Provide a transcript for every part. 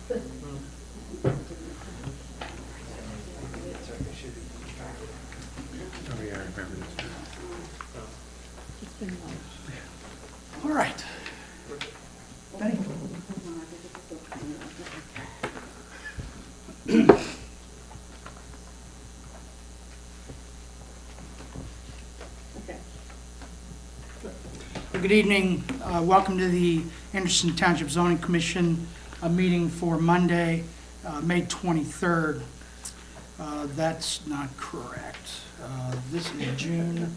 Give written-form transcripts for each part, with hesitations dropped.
Oh, yeah, I remember this. It's been a while. All right. Benny? Okay. Good evening. Welcome to the Anderson Township Zoning Commission meeting for Monday, May 23rd. That's not correct. This is June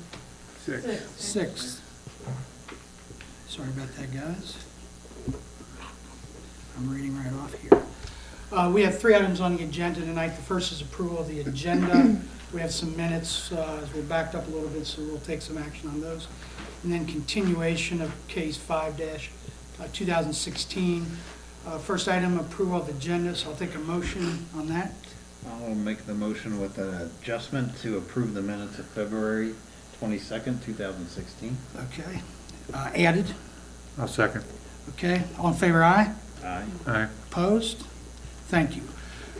6th. Sorry about that, guys. I'm reading right off here. We have 3 items on the agenda tonight. The first is approval of the agenda. We have some minutes, as we're backed up a little bit, so we'll take some action on those. And then continuation of case 5-2016. First item, approval of the agenda, so I'll take a motion on that. I'll make the motion with an adjustment to approve the minutes of February 22nd, 2016. Okay. Added. I'll second. Okay. All in favor, aye? Aye. Aye. Opposed? Thank you.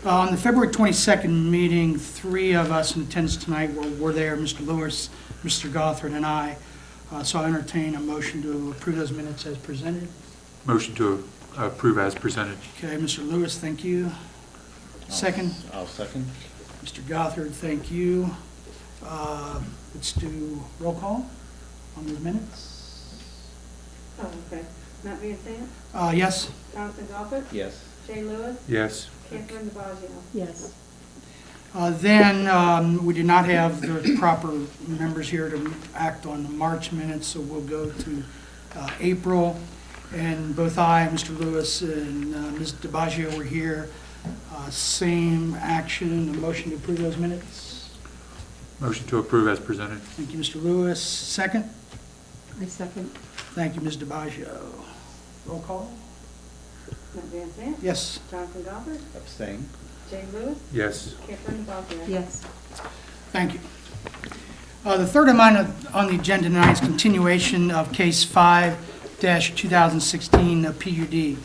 On the February 22nd meeting, 3 of us in attendance tonight were there, Mr. Lewis, Mr. Gothard, and I. So I entertain a motion to approve those minutes as presented. Motion to approve as presented. Okay, Mr. Lewis, thank you. Second, I'll second. Mr. Gothard, thank you. Let's do roll call on the minutes. Oh, okay. Matt Van Sant, Yes? Jonathan Goffett, Yes. Jay Lewis, Yes. Catherine DeBaggio. Yes. Then we do not have the proper members here to act on the March minutes, so we'll go to April. And both I, Mr. Lewis, and Ms. DeBaggio were here. Same action, a motion to approve those minutes. Motion to approve as presented. Thank you, Mr. Lewis. Second? I second. Thank you, Ms. DeBaggio. Roll call? Matt Van Sant, Yes. Jonathan Goffett, Abstain. Jay Lewis, Yes. Catherine DeBaggio. Yes. Thank you. The third item on the agenda tonight is continuation of case 5-2016 PUD.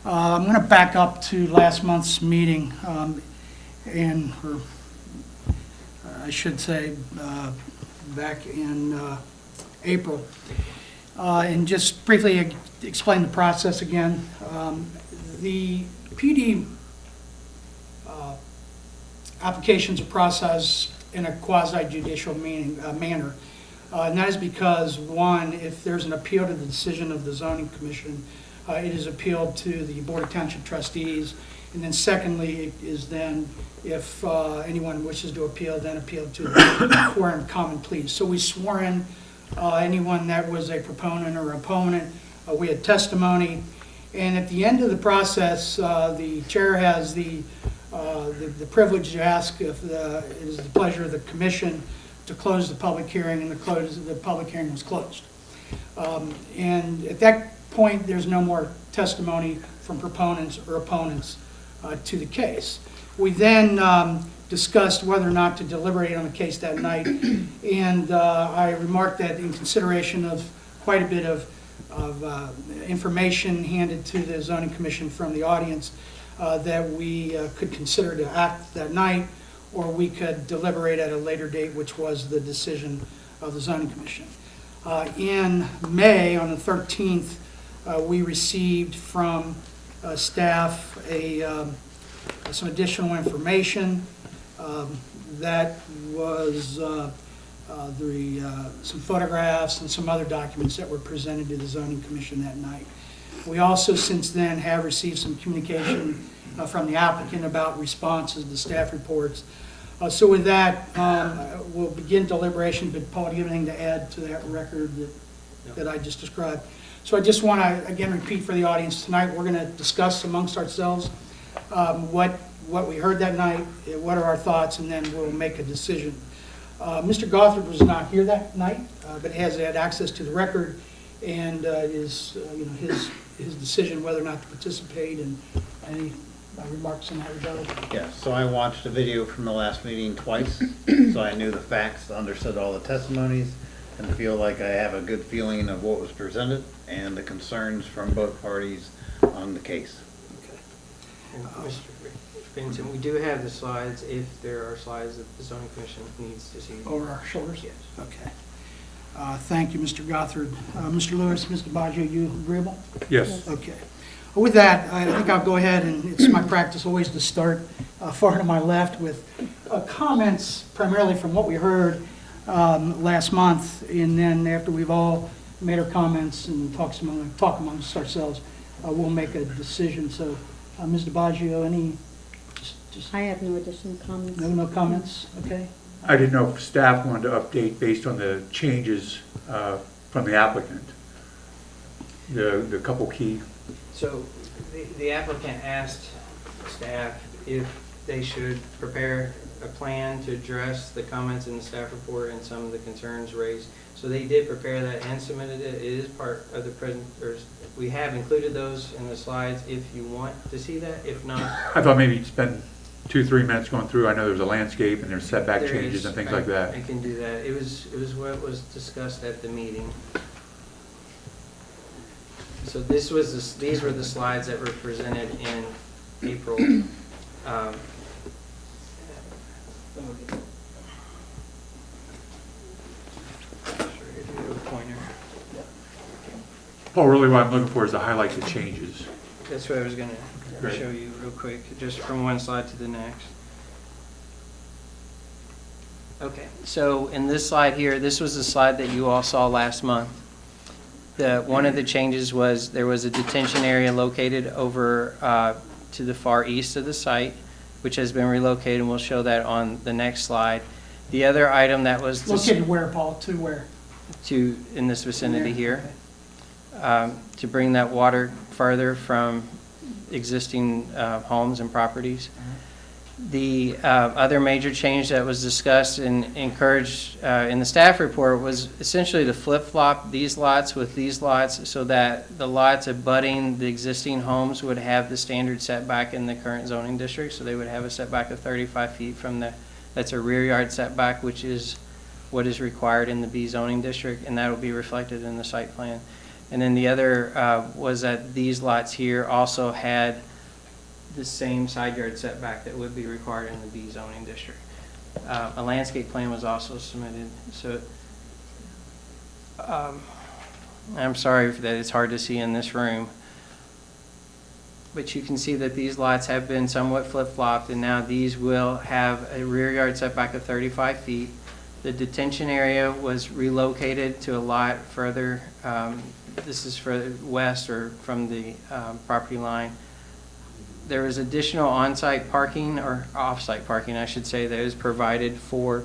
I'm going to back up to last month's meeting, or I should say back in April, and just briefly explain the process again. The PUD applications are processed in a quasi-judicial manner. And that is because, one, if there's an appeal to the decision of the zoning commission, it is appealed to the Board of Township Trustees. And then secondly, it is then, if anyone wishes to appeal, then appealed to the quorum common pleas. So we swore in anyone that was a proponent or opponent. We had testimony. And at the end of the process, the chair has the privilege to ask if it is the pleasure of the commission to close the public hearing, and the public hearing was closed. And at that point, there's no more testimony from proponents or opponents to the case. We then discussed whether or not to deliberate on the case that night, and I remarked that in consideration of quite a bit of information handed to the zoning commission from the audience, that we could consider to act that night, or we could deliberate at a later date, which was the decision of the zoning commission. In May, on the 13th, we received from staff some additional information that was some photographs and some other documents that were presented to the zoning commission that night. We also, since then, have received some communication from the applicant about responses to staff reports. So with that, we'll begin deliberation, but Paul, do you have anything to add to that record that I just described? So I just want to, again, repeat for the audience tonight, we're going to discuss amongst ourselves what we heard that night, what are our thoughts, and then we'll make a decision. Mr. Gothard was not here that night, but has had access to the record, and is his decision whether or not to participate, and any remarks in that regard. Yeah, so I watched a video from the last meeting twice, so I knew the facts, understood all the testimonies, and feel like I have a good feeling of what was presented and the concerns from both parties on the case. Okay. And Mr. Vincent, we do have the slides if there are slides that the zoning commission needs to see. Over our shoulders? Yes. Okay. Thank you, Mr. Gothard. Mr. Lewis, Mr. Baggio, you agreeable? Yes. Okay. With that, I think I'll go ahead, and it's my practice always to start far to my left with comments primarily from what we heard last month, and then after we've all made our comments and talk amongst ourselves, we'll make a decision. So, Ms. DiBaggio, any, just I have no additional comments. no comments? Okay. I didn't know if staff wanted to update based on the changes from the applicant. The couple key, So the applicant asked staff if they should prepare a plan to address the comments in the staff report and some of the concerns raised. So they did prepare that and submitted it. It is part of the present, or we have included those in the slides if you want to see that. If not, I thought maybe you'd spend 2-3 minutes going through. I know there's a landscape and there's setback there changes is- and things I- like that. I can do that. It was what was discussed at the meeting. So these were the slides that were presented in April. Pointer. Paul, really what I'm looking for is to highlight the changes. That's what I was gonna Great. show you real quick, just from one slide to the next. Okay, so in this slide here, this was the slide that you all saw last month. One of the changes was there was a detention area located over to the far east of the site, which has been relocated, and we'll show that on the next slide. The other item that was Located where, Paul? To where? in this vicinity There, here, okay. to bring that water further from existing homes and properties. The other major change that was discussed and encouraged in the staff report was essentially to flip-flop these lots with these lots so that the lots abutting the existing homes would have the standard setback in the current zoning district. So they would have a setback of 35 feet from that's a rear yard setback, which is what is required in the B zoning district, and that will be reflected in the site plan. And then the other was that these lots here also had the same side yard setback that would be required in the B zoning district. A landscape plan was also submitted. So I'm sorry that it's hard to see in this room, but you can see that these lots have been somewhat flip-flopped, and now these will have a rear yard setback of 35 feet. The detention area was relocated to a lot further. This is further west or from the property line. There is additional on-site parking, or off-site parking, I should say, that is provided for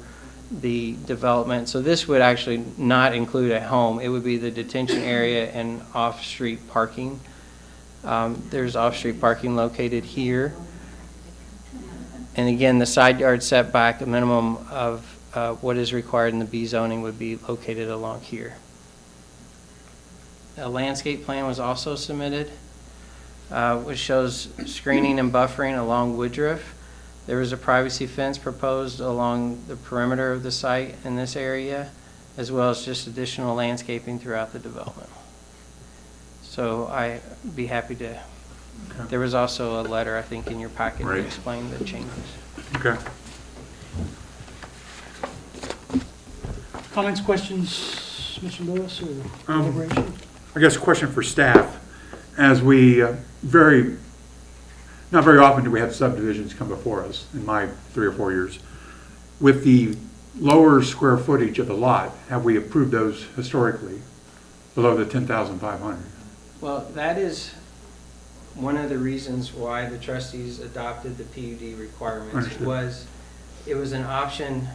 the development. So this would actually not include a home. It would be the detention area and off-street parking. There's off-street parking located here. And again, the side yard setback, a minimum of what is required in the B zoning, would be located along here. A landscape plan was also submitted, which shows screening and buffering along Woodruff. There was a privacy fence proposed along the perimeter of the site in this area, as well as just additional landscaping throughout the development. So I'd be happy to, Okay. there was also a letter, I think, in your packet Right. to explain the changes. Okay. Comments, questions, Mr. Lewis, or deliberation? I guess a question for staff. As we not very often do we have subdivisions come before us in my 3 or 4 years. With the lower square footage of the lot, have we approved those historically below the 10,500? Well, that is one of the reasons why the trustees adopted the PUD requirements. Understood. It was an option.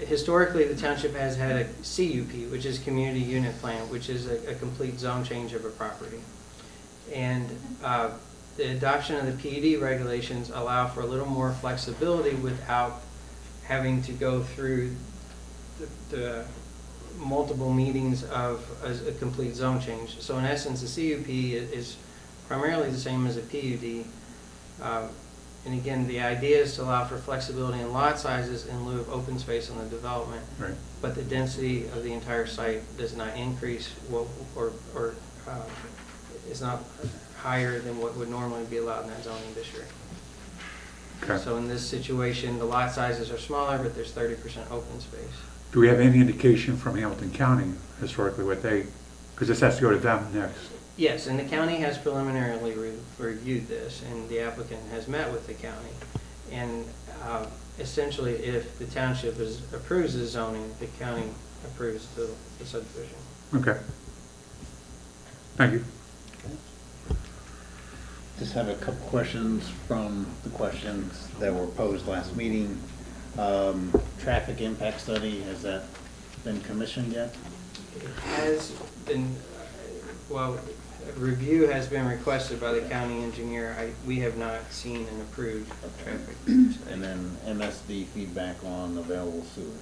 Historically, the township has had a CUP, which is Community Unit Plan, which is a complete zone change of a property. And the adoption of the PUD regulations allow for a little more flexibility without having to go through the multiple meetings of a complete zone change. So in essence, the CUP is primarily the same as a PUD. And again, the idea is to allow for flexibility in lot sizes in lieu of open space on the development. Right. But the density of the entire site does not increase, or is not higher than what would normally be allowed in that zoning district. Okay. So in this situation, the lot sizes are smaller, but there's 30% open space. Do we have any indication from Hamilton County historically what they, because this has to go to them next? Yes, and the county has preliminarily reviewed this, and the applicant has met with the county. And essentially, if the township approves the zoning, the county approves the subdivision. Okay. Thank you. Just have a couple questions from the questions that were posed last meeting. Traffic impact study, has that been commissioned yet? It has been, well, a review has been requested by the county engineer. We have not seen an approved traffic study. And then MSD feedback on available sewers,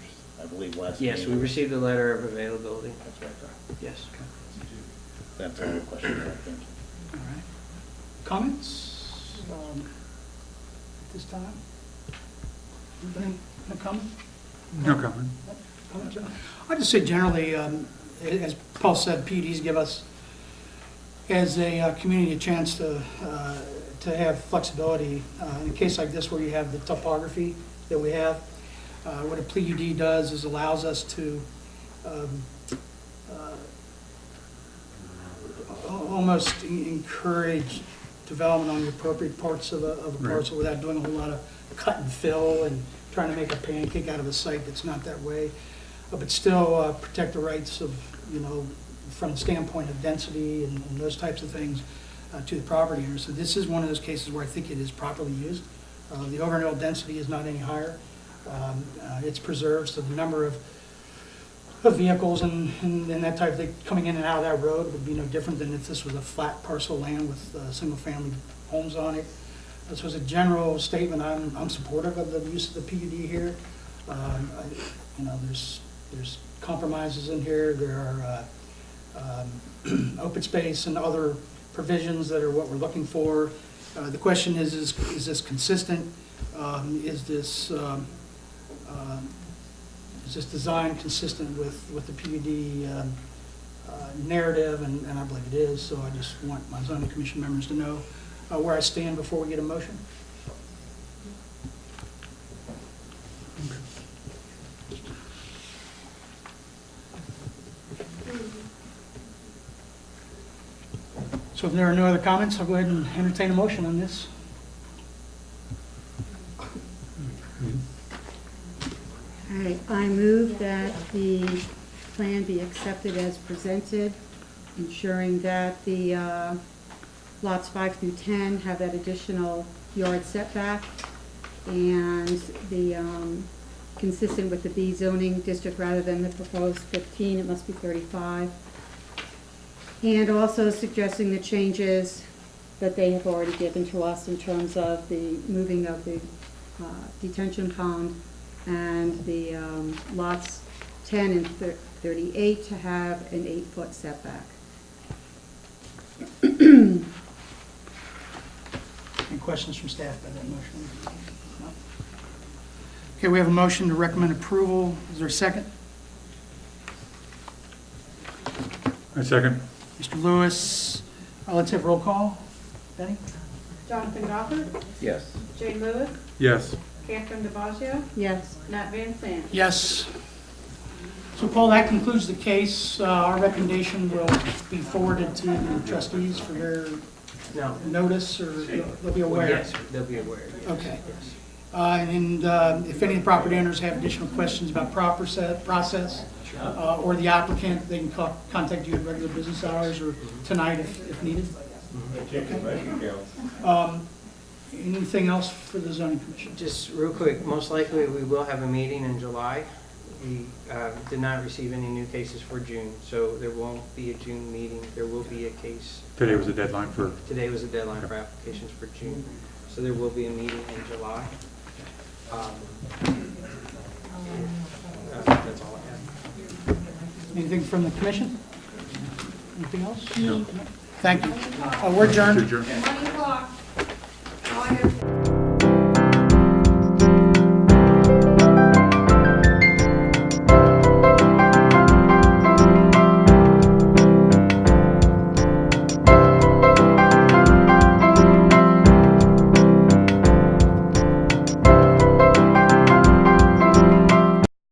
I believe last meeting. Yes, we received a letter of availability. That's what I thought. Yes. That's all the questions I think. All right. Comments at this time? Anybody want to comment? No comment. Comment, John? I'd just say generally, as Paul said, PUDs give us, as a community, a chance to have flexibility. In a case like this where you have the topography that we have, what a PUD does is allows us to almost encourage development on the appropriate parts of a Right. parcel without doing a whole lot of cut and fill and trying to make a pancake out of a site that's not that way, but still protect the rights of, from the standpoint of density and those types of things to the property owner. So this is one of those cases where I think it is properly used. The overall density is not any higher. It's preserved, so the number of vehicles and that type of thing coming in and out of that road would be no different than if this was a flat parcel of land with single-family homes on it. So as a general statement, I'm supportive of the use of the PUD here. There's compromises in here. There are open space and other provisions that are what we're looking for. The question is this consistent? Is this design consistent with the PUD narrative? And I believe it is, so I just want my zoning commission members to know where I stand before we get a motion. So if there are no other comments, I'll go ahead and entertain a motion on this. All right, I move that the plan be accepted as presented, ensuring that the lots 5 through 10 have that additional yard setback, and the, consistent with the B zoning district rather than the proposed 15, it must be 35. And also suggesting the changes that they have already given to us in terms of the moving of the detention pond and the lots 10 and 38 to have an 8-foot setback. Any questions from staff by that motion? No? Okay, we have a motion to recommend approval. Is there a second? A second. Mr. Lewis, let's have roll call. Benny? Jonathan Goffard, Yes. Jane Lewis, Yes. Catherine DeBoggio, Yes. Matt Van Sant. Yes. So Paul, that concludes the case. Our recommendation will be forwarded to the trustees for their No. notice, or they'll be aware? Yes, they'll be aware. Yes. Okay. Yes. And if any of the property owners have additional questions about process, or the applicant, they can contact you at regular business hours or tonight if needed. Anything else for the zoning commission? Just real quick, most likely we will have a meeting in July. We did not receive any new cases for June, so there won't be a June meeting. There will be a case. Today was the deadline for, Today was the deadline for applications for June, so there will be a meeting in July. That's all I have. Anything from the commission? Anything else? No. Thank you. We're adjourned. Adjourned. 1 o'clock.